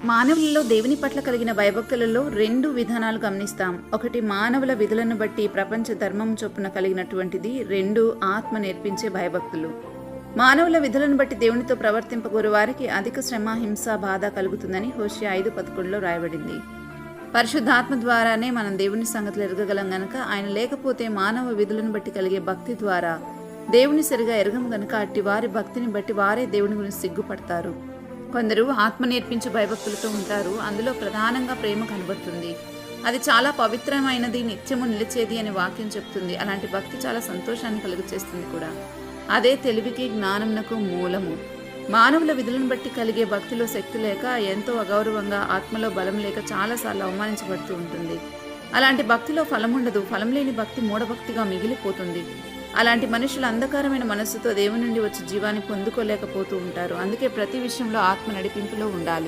మానవులలో దేవుని పట్ల కలిగిన భయభక్తులలో రెండు విధానాలు గమనిస్తాం. ఒకటి మానవుల విధులను బట్టి ప్రపంచ ధర్మం చొప్పున కలిగినటువంటిది, రెండు ఆత్మ నేర్పించే భయభక్తులు. మానవుల విధులను బట్టి దేవునితో ప్రవర్తింపగోరు వారికి అధిక శ్రమ, హింస, బాధ కలుగుతుందని హోషేయ 5:11 రాయబడింది. పరిశుద్ధాత్మ ద్వారానే మనం దేవుని సంగతులు ఎరగగలం గనక, ఆయన లేకపోతే మానవ విధులను బట్టి కలిగే భక్తి ద్వారా దేవుని సరిగా ఎరగం గనక అట్టి వారి భక్తిని బట్టి వారే దేవుని గురించి సిగ్గుపడతారు. కొందరు ఆత్మ నేర్పించే భయభక్తులతో ఉంటారు. అందులో ప్రధానంగా ప్రేమ కనబడుతుంది. అది చాలా పవిత్రమైనది, నిత్యము నిలిచేది అని వాక్యం చెప్తుంది. అలాంటి భక్తి చాలా సంతోషాన్ని కలుగచేస్తుంది కూడా. అదే తెలివికి, జ్ఞానమునకు మూలము. మానవుల విధులను బట్టి కలిగే భక్తిలో శక్తి లేక, ఎంతో అగౌరవంగా, ఆత్మలో బలం లేక చాలాసార్లు అవమానించబడుతూ ఉంటుంది. అలాంటి భక్తిలో ఫలముండదు. ఫలం లేని భక్తి మూఢభక్తిగా మిగిలిపోతుంది. అలాంటి మనుషులు అంధకారమైన మనస్సుతో దేవుని నుండి వచ్చి జీవాన్ని పొందుకోలేకపోతూ ఉంటారు. అందుకే ప్రతి విషయంలో ఆత్మ నడిపింపులో ఉండాలి.